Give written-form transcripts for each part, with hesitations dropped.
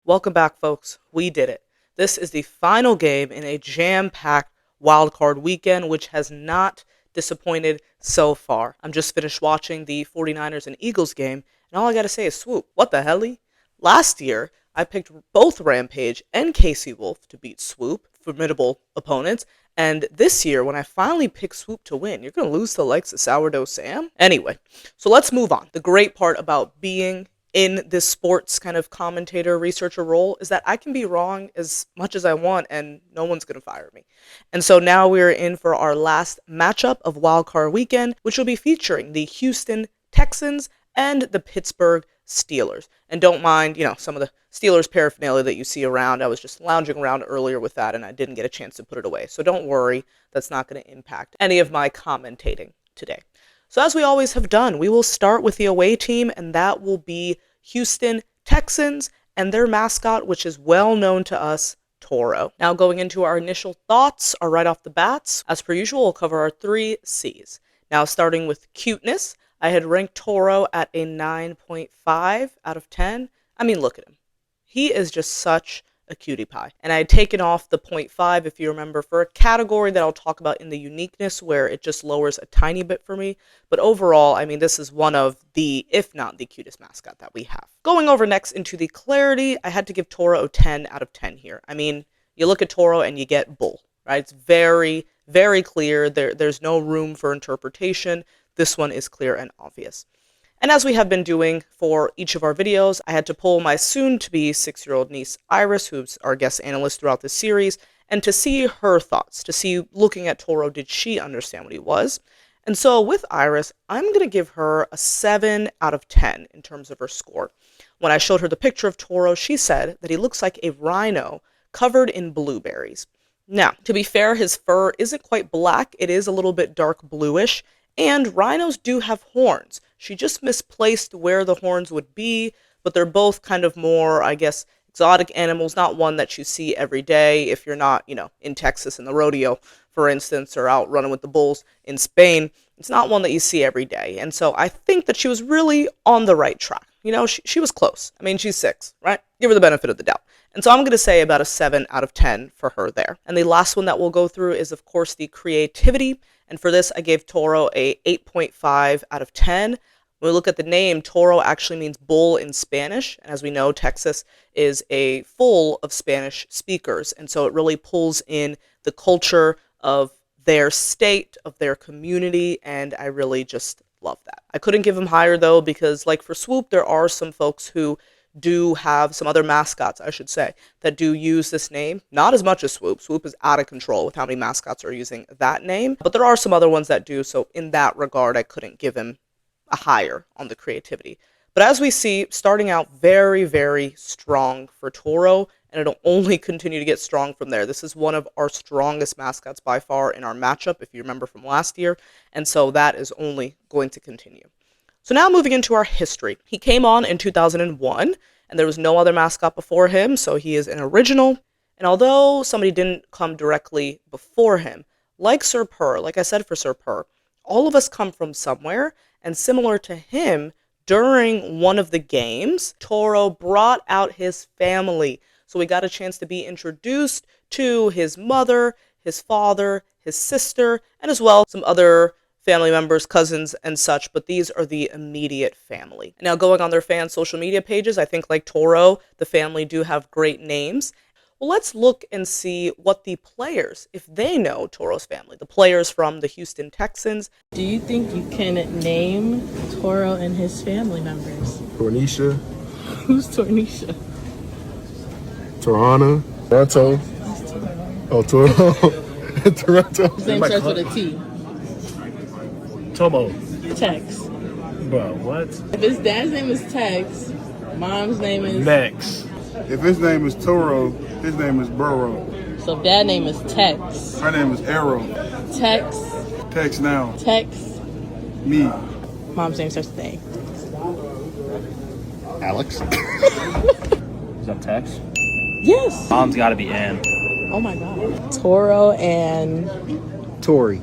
Welcome back, folks. We did it. This is the final game in a jam-packed wildcard weekend, which has not disappointed so far. I'm just finished watching the 49ers and Eagles game, and all I gotta say is swoop. What the helly? Last year, I picked both Rampage and Casey Wolf to beat Swoop, formidable opponents, and this year, when I finally pick Swoop to win, you're gonna lose to the likes of Sourdough Sam? Anyway, so let's move on. The great part about being in this sports kind of commentator researcher role is that I can be wrong as much as I want and no one's going to fire me. And so now we're in for our last matchup of wildcard weekend, which will be featuring the Houston Texans and the Pittsburgh Steelers. And don't mind, some of the Steelers paraphernalia that you see around. I was just lounging around earlier with that and I didn't get a chance to put it away. So don't worry, that's not going to impact any of my commentating today. So as we always have done, we will start with the away team, and that will be Houston Texans and their mascot, which is well known to us, Toro. Now going into our initial thoughts are right off the bats. As per usual, we'll cover our 3 C's. Now starting with cuteness, I had ranked Toro at a 9.5 out of 10. I mean, look at him. He is just such a cutie pie. And I had taken off the 0.5, if you remember, for a category that I'll talk about in the uniqueness where it just lowers a tiny bit for me. But overall, I mean, this is one of the, if not the cutest mascot that we have. Going over next into the clarity, I had to give Toro a 10 out of 10 here. I mean, you look at Toro and you get bull, right? It's very, very clear. There's no room for interpretation. This one is clear and obvious. And as we have been doing for each of our videos, I had to pull my soon-to-be 6-year-old niece, Iris, who's our guest analyst throughout this series, and to see her thoughts, to see, looking at Toro, did she understand what he was? And so with Iris, I'm going to give her a 7 out of 10 in terms of her score. When I showed her the picture of Toro, she said that he looks like a rhino covered in blueberries. Now, to be fair, his fur isn't quite black. It is a little bit dark bluish. And rhinos do have horns. She just misplaced where the horns would be, but they're both kind of more, I guess, exotic animals, not one that you see every day if you're not, in Texas in the rodeo, for instance, or out running with the bulls in Spain. It's not one that you see every day. And so I think that she was really on the right track. She was close. I mean, she's 6, right? Give her the benefit of the doubt. And so I'm going to say about a 7 out of 10 for her there. And the last one that we'll go through is, of course, the creativity. And for this, I gave Toro a 8.5 out of 10. When we look at the name, Toro actually means bull in Spanish. And as we know, Texas is full of Spanish speakers. And so it really pulls in the culture of their state, of their community. And I really just love that. I couldn't give him higher, though, because like for Swoop, there are some folks who do have some other mascots, I should say, that do use this name. Not as much as Swoop. Swoop is out of control with how many mascots are using that name. But there are some other ones that do. So in that regard, I couldn't give him a higher on the creativity. But as we see, starting out very, very strong for Toro, and it'll only continue to get strong from there. This is one of our strongest mascots by far in our matchup, if you remember from last year. And so that is only going to continue. So now moving into our history. He came on in 2001, and there was no other mascot before him, so he is an original. And although somebody didn't come directly before him, like Sir Purr, like I said for Sir Purr, all of us come from somewhere, and similar to him, during one of the games, Toro brought out his family. So we got a chance to be introduced to his mother, his father, his sister, and as well some other family members, cousins, and such, but these are the immediate family. Now, going on their fans' social media pages, I think like Toro, the family do have great names. Well, let's look and see what the players, if they know Toro's family, the players from the Houston Texans. Do you think you can name Toro and his family members? Tornisha. Who's Tornisha? Torana. Toronto. Oh, Toro. Toronto. His name starts with a T. Tomo. Tex. Bro, what? If his dad's name is Tex, mom's name is Max. If his name is Toro, his name is Burrow. So if dad name is Tex. Her name is Arrow. Tex. Text now. Tex. Me. Mom's name starts with A. Alex. Is that Tex? Yes. Mom's got to be Ann. Oh my God. Toro and Tori.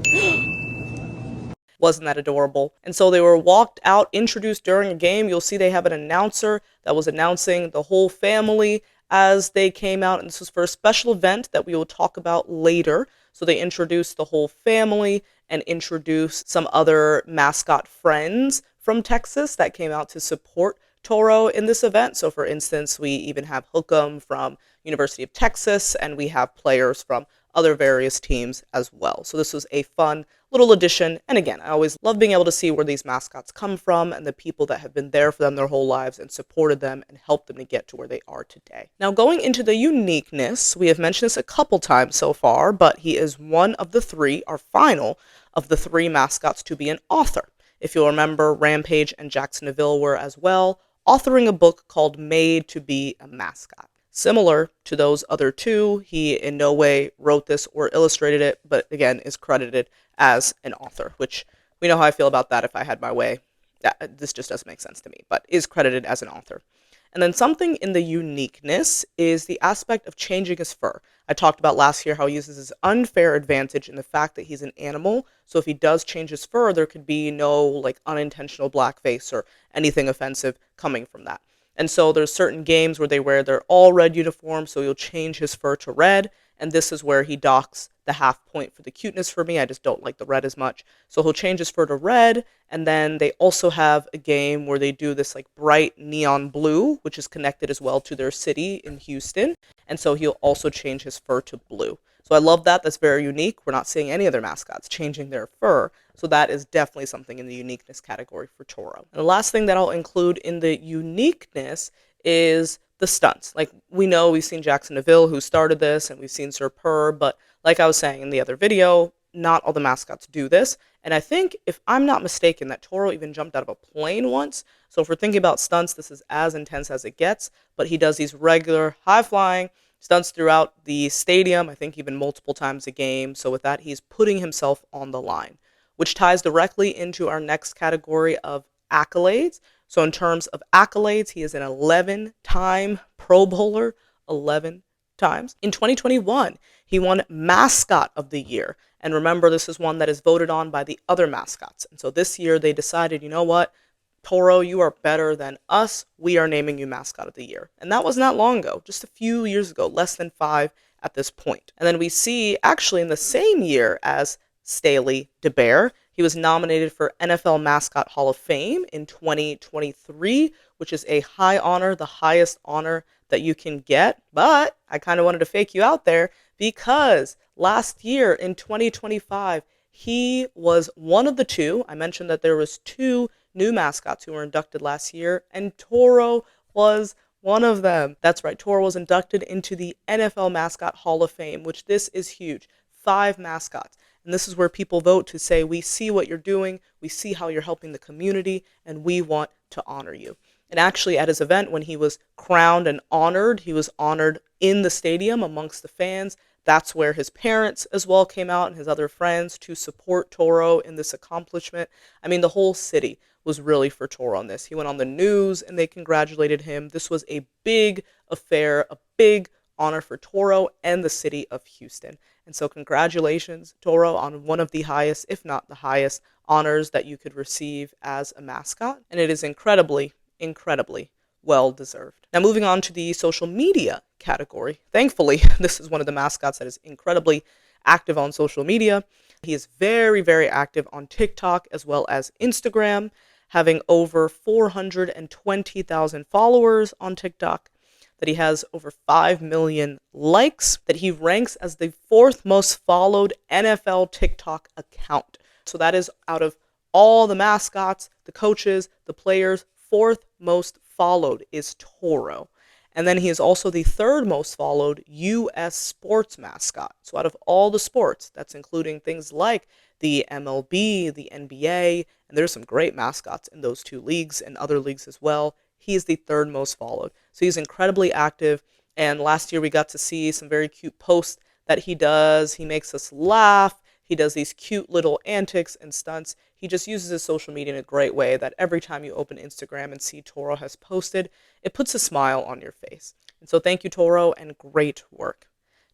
Wasn't that adorable? And so they were walked out, introduced during a game. You'll see they have an announcer that was announcing the whole family as they came out, and this was for a special event that we will talk about later. So they introduced the whole family and introduced some other mascot friends from Texas that came out to support Toro in this event. So for instance, we even have Hookem from University of Texas, and we have players from other various teams as well. So this was a fun little addition. And again, I always love being able to see where these mascots come from and the people that have been there for them their whole lives and supported them and helped them to get to where they are today. Now, going into the uniqueness, we have mentioned this a couple times so far, but he is one of the three, our final of the three mascots to be an author. If you'll remember, Rampage and Jackson DeVille were as well, authoring a book called Made to Be a Mascot. Similar to those other two, he in no way wrote this or illustrated it, but again is credited as an author, which we know how I feel about that if I had my way. This just doesn't make sense to me, but is credited as an author. And then something in the uniqueness is the aspect of changing his fur. I talked about last year how he uses his unfair advantage in the fact that he's an animal. So if he does change his fur, there could be no like unintentional blackface or anything offensive coming from that. And so there's certain games where they wear their all red uniform, so he'll change his fur to red, and this is where he docks the half point for the cuteness for me. I just don't like the red as much. So he'll change his fur to red, and then they also have a game where they do this like bright neon blue, which is connected as well to their city in Houston, and so he'll also change his fur to blue. So I love that. That's very unique. We're not seeing any other mascots changing their fur. So that is definitely something in the uniqueness category for Toro. And the last thing that I'll include in the uniqueness is the stunts. Like we know we've seen Jackson DeVille who started this, and we've seen Sir Purr, but like I was saying in the other video, not all the mascots do this. And I think, if I'm not mistaken, that Toro even jumped out of a plane once. So if we're thinking about stunts, this is as intense as it gets, but he does these regular high-flying stunts throughout the stadium, I think even multiple times a game. So with that, he's putting himself on the line, which ties directly into our next category of accolades. So in terms of accolades, he is an 11-time Pro Bowler, 11 times. In 2021, he won Mascot of the Year. And remember, this is one that is voted on by the other mascots. And so this year they decided, you know what? Toro, you are better than us. We are naming you Mascot of the Year. And that wasn't that long ago, just a few years ago, less than 5 at this point. And then we see, actually in the same year as Staley DeBear, he was nominated for NFL Mascot Hall of Fame in 2023, which is a high honor, the highest honor that you can get. But I kind of wanted to fake you out there because last year in 2025, he was one of the two. I mentioned that there was 2 new mascots who were inducted last year, and Toro was one of them. That's right, Toro was inducted into the NFL Mascot Hall of Fame, which this is huge. 5 mascots. And this is where people vote to say, we see what you're doing, we see how you're helping the community, and we want to honor you. And actually at his event, when he was crowned and honored, he was honored in the stadium amongst the fans. That's where his parents as well came out and his other friends to support Toro in this accomplishment. I mean, the whole city was really for Toro on this. He went on the news and they congratulated him. This was a big affair, a big honor for Toro and the city of Houston. And so congratulations, Toro, on one of the highest, if not the highest, honors that you could receive as a mascot. And it is incredibly, incredibly well deserved. Now moving on to the social media category. Thankfully, this is one of the mascots that is incredibly active on social media. He is very, very active on TikTok as well as Instagram, having over 420,000 followers on TikTok, that he has over 5 million likes, that he ranks as the 4th most followed NFL TikTok account. So that is out of all the mascots, the coaches, the players, 4th most followed is Toro. And then he is also the 3rd most followed U.S. sports mascot. So out of all the sports, that's including things like the MLB, the NBA, and there's some great mascots in those 2 leagues and other leagues as well. He is the 3rd most followed. So he's incredibly active. And last year we got to see some very cute posts that he does. He makes us laugh. He does these cute little antics and stunts. He just uses his social media in a great way that every time you open Instagram and see Toro has posted, it puts a smile on your face. And so thank you, Toro, and great work.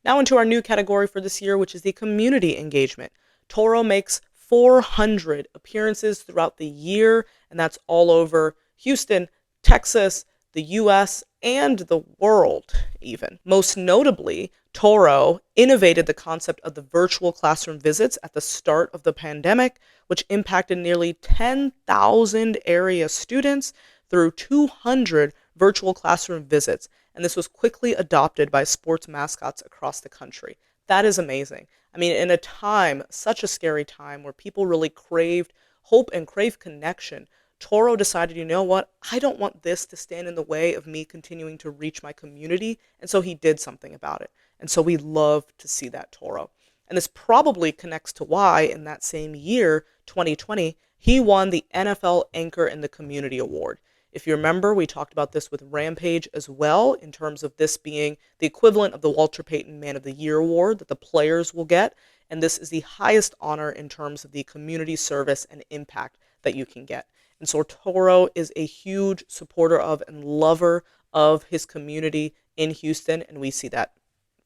Now into our new category for this year, which is the community engagement. Toro makes 400 appearances throughout the year, and that's all over Houston, Texas, the US, and the world, even. Most notably, Toro innovated the concept of the virtual classroom visits at the start of the pandemic, which impacted nearly 10,000 area students through 200 virtual classroom visits, and this was quickly adopted by sports mascots across the country. That is amazing. I mean, in a time, such a scary time, where people really craved hope and craved connection, Toro decided, you know what, I don't want this to stand in the way of me continuing to reach my community, and so he did something about it. And so we love to see that, Toro. And this probably connects to why, in that same year, 2020, he won the NFL Anchor in the Community Award. If you remember, we talked about this with Rampage as well, in terms of this being the equivalent of the Walter Payton Man of the Year award that the players will get. And this is the highest honor in terms of the community service and impact that you can get. And so Toro is a huge supporter of and lover of his community in Houston, and we see that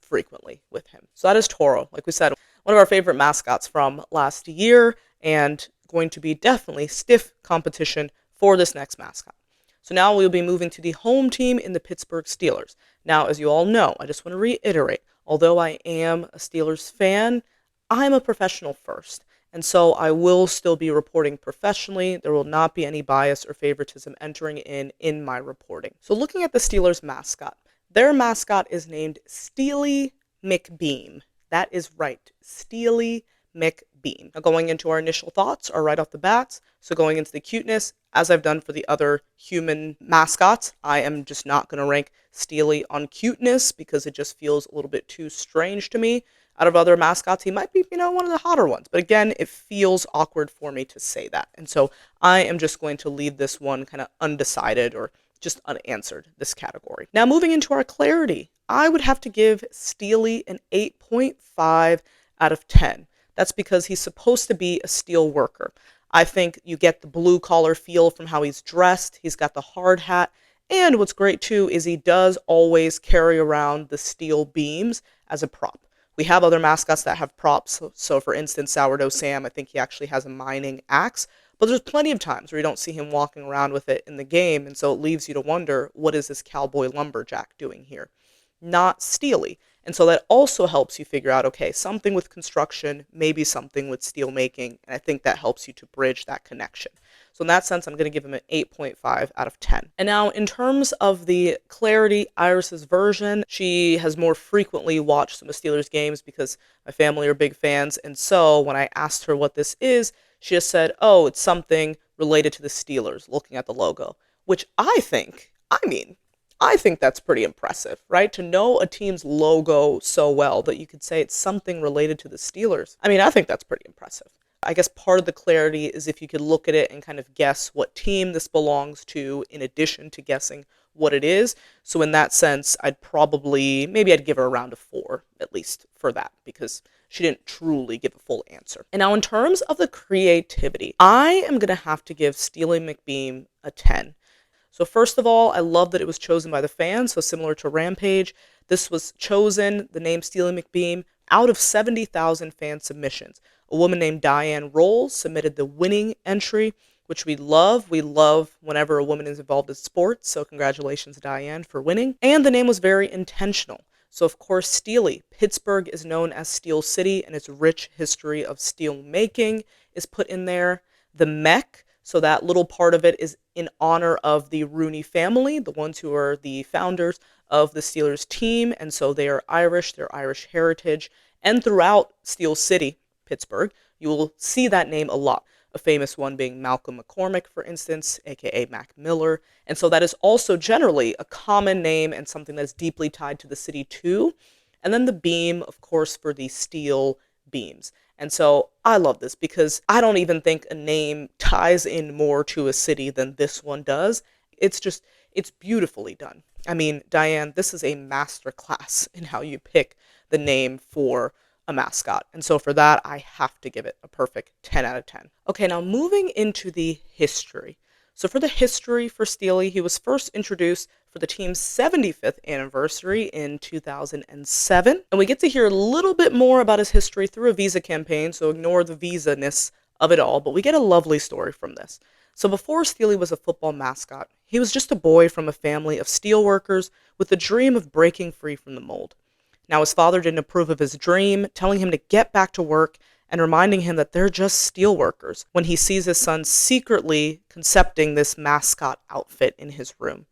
frequently with him. So that is Toro. Like we said, one of our favorite mascots from last year, and going to be definitely stiff competition for this next mascot. So now we'll be moving to the home team in the Pittsburgh Steelers. Now, as you all know, I just want to reiterate, although I am a Steelers fan, I'm a professional first. And so I will still be reporting professionally. There will not be any bias or favoritism entering in my reporting. So looking at the Steelers mascot, their mascot is named Steely McBeam. That is right, Steely McBeam. Now going into our initial thoughts are right off the bats. So going into the cuteness, as I've done for the other human mascots, I am just not going to rank Steely on cuteness because it just feels a little bit too strange to me. Out of other mascots, he might be, one of the hotter ones. But again, it feels awkward for me to say that. And so I am just going to leave this one kind of undecided or just unanswered, this category. Now moving into our clarity, I would have to give Steely an 8.5 out of 10. That's because he's supposed to be a steel worker. I think you get the blue collar feel from how he's dressed. He's got the hard hat. And what's great too is he does always carry around the steel beams as a prop. We have other mascots that have props. So for instance, Sourdough Sam, I think he actually has a mining axe. But there's plenty of times where you don't see him walking around with it in the game. And so it leaves you to wonder, what is this cowboy lumberjack doing here? Not Steely. And so that also helps you figure out, okay, something with construction, maybe something with steel making. And I think that helps you to bridge that connection. So in that sense, I'm going to give him an 8.5 out of 10. And now in terms of the clarity, Iris's version, she has more frequently watched some of Steelers games because my family are big fans. And so when I asked her what this is, she just said, oh, it's something related to the Steelers, looking at the logo, which I think that's pretty impressive, right? To know a team's logo so well that you could say it's something related to the Steelers. I think that's pretty impressive. I guess part of the clarity is if you could look at it and kind of guess what team this belongs to in addition to guessing what it is. So in that sense, I'd give her around a 4, at least for that, because she didn't truly give a full answer. And now in terms of the creativity, I am going to have to give Steely McBeam a 10. So first of all, I love that it was chosen by the fans, so similar to Rampage. This was chosen, the name Steely McBeam, out of 70,000 fan submissions. A woman named Diane Rolls submitted the winning entry, which we love. We love whenever a woman is involved in sports, so congratulations, Diane, for winning. And the name was very intentional. So of course, Steely. Pittsburgh is known as Steel City, and its rich history of steel making is put in there. The mech, so that little part of it is in honor of the Rooney family, the ones who are the founders of the Steelers team, and so they are Irish, they're Irish heritage. And throughout Steel City, Pittsburgh, you will see that name a lot. A famous one being Malcolm McCormick, for instance, aka Mac Miller. And so that is also generally a common name and something that's deeply tied to the city too. And then the beam, of course, for the steel beams. And so I love this because I don't even think a name ties in more to a city than this one does. It's beautifully done. Diane, this is a masterclass in how you pick the name for a mascot. And so for that, I have to give it a perfect 10 out of 10. Okay, now moving into the history. So for the history for Steely, he was first introduced for the team's 75th anniversary in 2007. And we get to hear a little bit more about his history through a Visa campaign, so ignore the Visa-ness of it all, but we get a lovely story from this. So before Steely was a football mascot, he was just a boy from a family of steelworkers with the dream of breaking free from the mold. Now his father didn't approve of his dream, telling him to get back to work and reminding him that they're just steelworkers when he sees his son secretly concepting this mascot outfit in his room.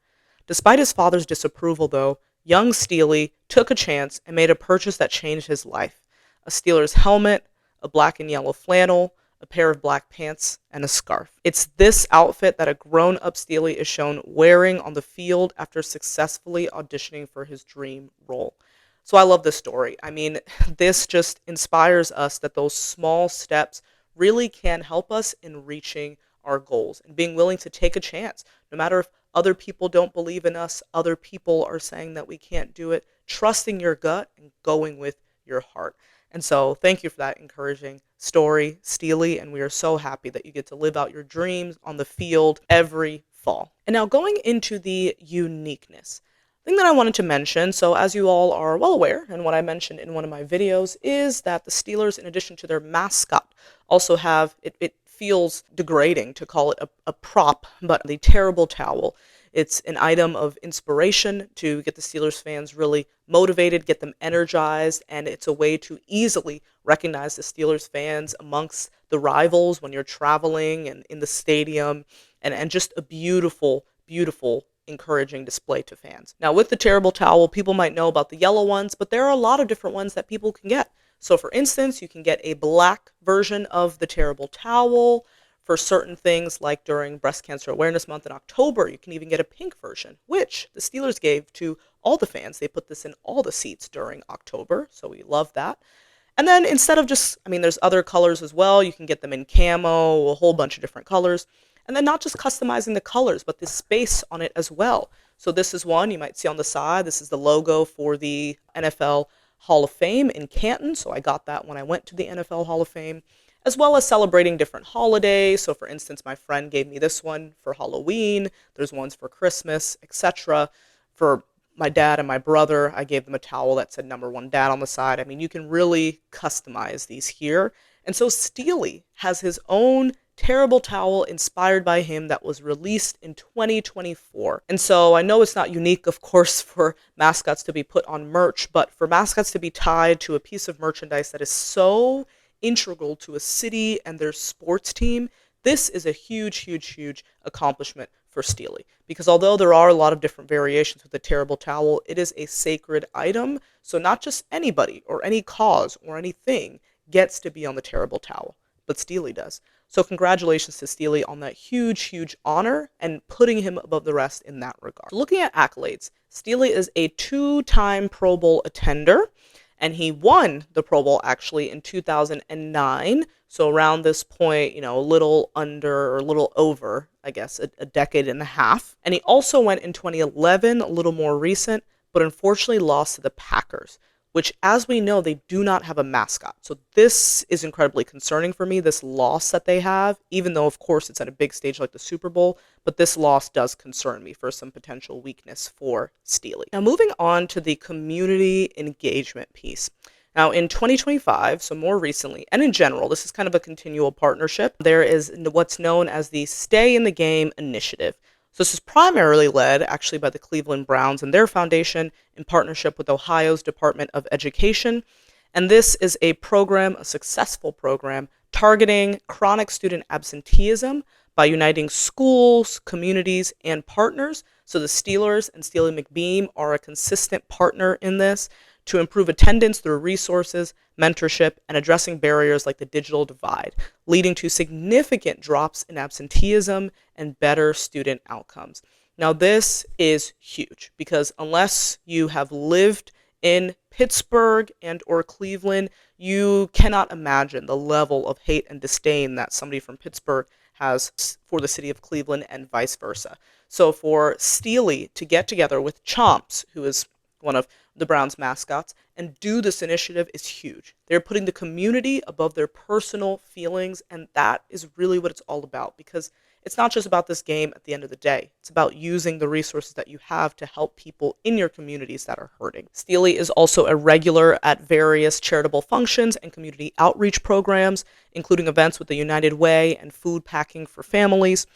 Despite his father's disapproval, though, young Steely took a chance and made a purchase that changed his life. A Steelers helmet, a black and yellow flannel, a pair of black pants, and a scarf. It's this outfit that a grown-up Steely is shown wearing on the field after successfully auditioning for his dream role. So I love this story. I mean, this just inspires us that those small steps really can help us in reaching our goals and being willing to take a chance. No matter if other people don't believe in us, other people are saying that we can't do it, trusting your gut and going with your heart. And so thank you for that encouraging story, Steely, and we are so happy that you get to live out your dreams on the field every fall. And now going into the uniqueness thing that I wanted to mention, so as you all are well aware, and what I mentioned in one of my videos, is that the Steelers, in addition to their mascot, also have, it feels degrading to call it a prop, but the terrible towel. It's an item of inspiration to get the Steelers fans really motivated, get them energized, and it's a way to easily recognize the Steelers fans amongst the rivals when you're traveling and in the stadium, and just a beautiful, beautiful encouraging display to fans. Now with the terrible towel, people might know about the yellow ones, but there are a lot of different ones that people can get. So for instance, you can get a black version of the terrible towel. For certain things like during Breast Cancer Awareness Month in October, you can even get a pink version, which the Steelers gave to all the fans. They put this in all the seats during October, so we love that. And then instead of just, I mean, there's other colors as well. You can get them in camo, a whole bunch of different colors. And then not just customizing the colors, but the space on it as well. So this is one you might see on the side. This is the logo for the NFL Hall of Fame in Canton. So I got that when I went to the NFL Hall of Fame, as well as celebrating different holidays. So for instance, my friend gave me this one for Halloween. There's ones for Christmas, etc. For my dad and my brother, I gave them a towel that said #1 Dad on the side. I mean, you can really customize these here. And so Steely has his own terrible towel inspired by him that was released in 2024. And so I know it's not unique, of course, for mascots to be put on merch, but for mascots to be tied to a piece of merchandise that is so integral to a city and their sports team, this is a huge, huge, huge accomplishment for Steely. Because although there are a lot of different variations with the terrible towel, it is a sacred item. So not just anybody or any cause or anything gets to be on the terrible towel, but Steely does. So congratulations to Steely on that huge, huge honor and putting him above the rest in that regard. Looking at accolades, Steely is a 2-time Pro Bowl attender, and he won the Pro Bowl actually in 2009. So around this point, you know, a little under or a little over, I guess, a decade and a half. And he also went in 2011, a little more recent, but unfortunately lost to the Packers, which, as we know, they do not have a mascot. So this is incredibly concerning for me, this loss that they have, even though, of course, it's at a big stage like the Super Bowl, but this loss does concern me for some potential weakness for Steely. Now, moving on to the community engagement piece. Now, in 2025, so more recently, and in general, this is kind of a continual partnership, there is what's known as the Stay in the Game initiative. So this is primarily led actually by the Cleveland Browns and their foundation in partnership with Ohio's Department of Education. And this is a program, a successful program, targeting chronic student absenteeism by uniting schools, communities, and partners. So the Steelers and Steely McBeam are a consistent partner in this to improve attendance through resources, mentorship, and addressing barriers like the digital divide, leading to significant drops in absenteeism and better student outcomes. Now, this is huge because unless you have lived in Pittsburgh and or Cleveland, you cannot imagine the level of hate and disdain that somebody from Pittsburgh has for the city of Cleveland and vice versa. So for Steely to get together with Chomps, who is one of the Browns mascots, and do this initiative is huge. They're putting the community above their personal feelings, and that is really what it's all about, because it's not just about this game at the end of the day. It's about using the resources that you have to help people in your communities that are hurting. Steely is also a regular at various charitable functions and community outreach programs, including events with the United Way and food packing for families.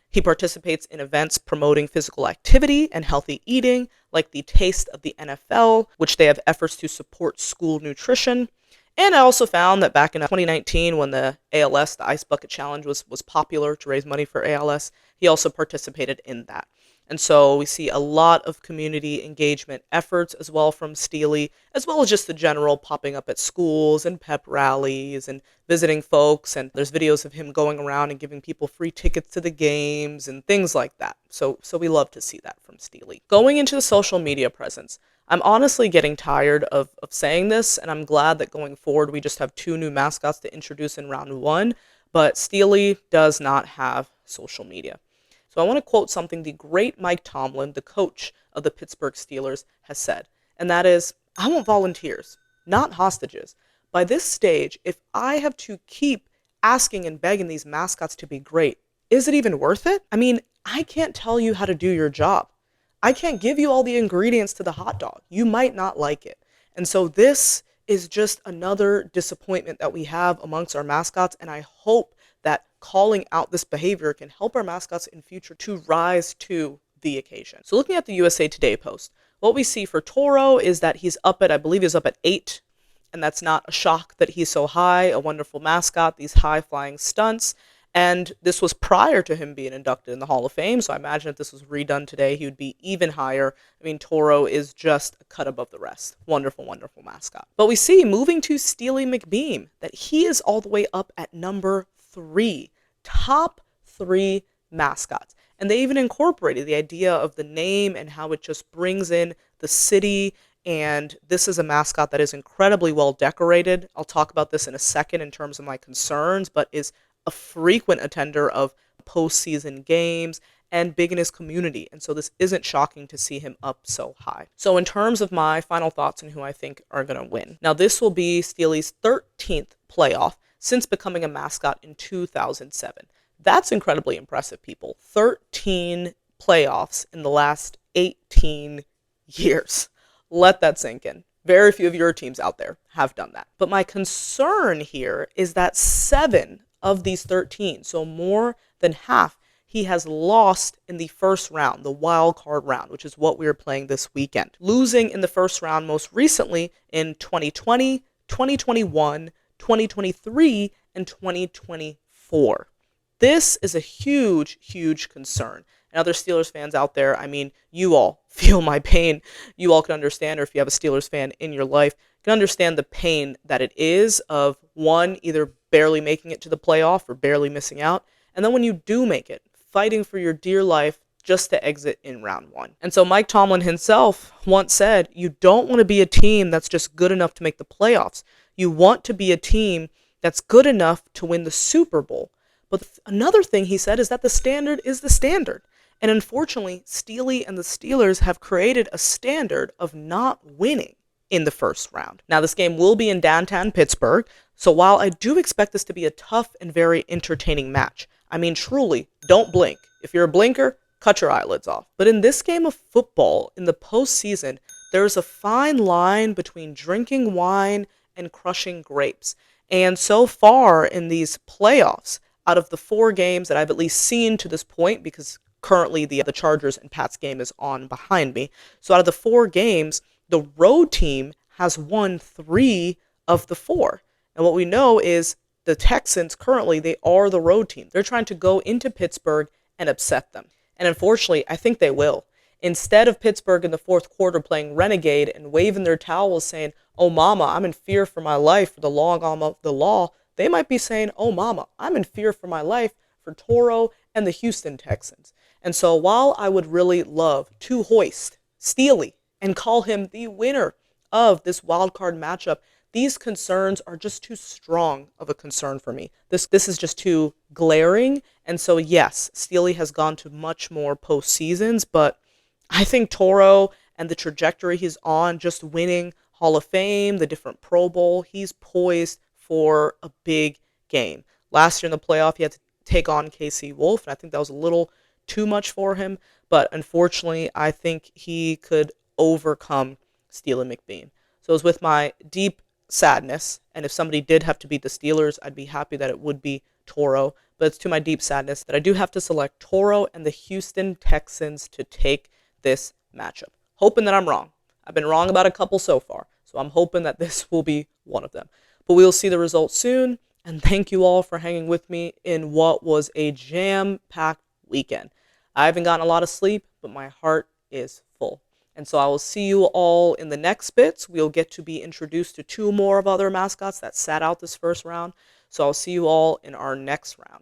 He participates in events promoting physical activity and healthy eating, like the Taste of the NFL, which they have efforts to support school nutrition. And I also found that back in 2019, when the ALS, the Ice Bucket Challenge, was popular to raise money for ALS, he also participated in that. And so we see a lot of community engagement efforts as well from Steely, as well as just the general popping up at schools and pep rallies and visiting folks. And there's videos of him going around and giving people free tickets to the games and things like that. So we love to see that from Steely. Going into the social media presence, I'm honestly getting tired of saying this, and I'm glad that going forward we just have 2 new mascots to introduce in round 1, but Steely does not have social media. So I want to quote something the great Mike Tomlin, the coach of the Pittsburgh Steelers, has said, and that is, "I want volunteers, not hostages. By this stage, if I have to keep asking and begging these mascots to be great, is it even worth it? I mean, I can't tell you how to do your job. I can't give you all the ingredients to the hot dog. You might not like it." And so this is just another disappointment that we have amongst our mascots, and I hope that calling out this behavior can help our mascots in future to rise to the occasion. So looking at the USA Today post, what we see for Toro is that I believe he's up at 8, and that's not a shock that he's so high, a wonderful mascot, these high flying stunts. And this was prior to him being inducted in the Hall of Fame, so I imagine if this was redone today, he would be even higher. I mean, Toro is just a cut above the rest. Wonderful, wonderful mascot. But we see, moving to Steely McBeam, that he is all the way up at number 3. Top 3 mascots. And they even incorporated the idea of the name and how it just brings in the city. And this is a mascot that is incredibly well decorated. I'll talk about this in a second in terms of my concerns, but is a frequent attender of postseason games and big in his community. And so this isn't shocking to see him up so high. So in terms of my final thoughts on who I think are going to win. Now this will be Steely's 13th playoff since becoming a mascot in 2007. That's incredibly impressive, people. 13 playoffs in the last 18 years. Let that sink in. Very few of your teams out there have done that. But my concern here is that 7 of these 13, so more than half, he has lost in the first round, the wild card round, which is what we are playing this weekend. Losing in the first round most recently in 2020, 2021, 2023, and 2024. This is a huge, huge concern. And other Steelers fans out there, I mean, you all feel my pain. You all can understand, or if you have a Steelers fan in your life, can understand the pain that it is of, one, either barely making it to the playoff or barely missing out, and then when you do make it, fighting for your dear life just to exit in round 1. And so Mike Tomlin himself once said, you don't want to be a team that's just good enough to make the playoffs. You want to be a team that's good enough to win the Super Bowl. But another thing he said is that the standard is the standard. And unfortunately, Steely and the Steelers have created a standard of not winning in the first round. Now, this game will be in downtown Pittsburgh, so while I do expect this to be a tough and very entertaining match, I mean, truly, don't blink. If you're a blinker, cut your eyelids off. But in this game of football, in the postseason, there's a fine line between drinking wine and crushing grapes. And so far in these playoffs, out of the 4 games that I've at least seen to this point, because currently the Chargers and Pats game is on behind me, so out of the 4 games, the road team has won 3 of the 4. And what we know is the Texans currently, they are the road team. They're trying to go into Pittsburgh and upset them. And unfortunately, I think they will. Instead of Pittsburgh in the fourth quarter playing renegade and waving their towels saying, "Oh mama, I'm in fear for my life for the long arm of the law," they might be saying, "Oh mama, I'm in fear for my life for Toro and the Houston Texans." And so while I would really love to hoist Steely and call him the winner of this wild card matchup, these concerns are just too strong of a concern for me. This is just too glaring. And so yes, Steely has gone to much more postseasons, but I think Toro and the trajectory he's on, just winning Hall of Fame, the different Pro Bowl, he's poised for a big game. Last year in the playoff, he had to take on KC Wolf, and I think that was a little too much for him. But unfortunately, I think he could overcome Steele McBean. So it was with my deep sadness, and if somebody did have to beat the Steelers, I'd be happy that it would be Toro. But it's to my deep sadness that I do have to select Toro and the Houston Texans to take this matchup. Hoping that I'm wrong. I've been wrong about a couple so far, so I'm hoping that this will be one of them. But we'll see the results soon, and thank you all for hanging with me in what was a jam-packed weekend. I haven't gotten a lot of sleep, but my heart is full. And so I will see you all in the next bits. We'll get to be introduced to 2 more of other mascots that sat out this first round. So I'll see you all in our next round.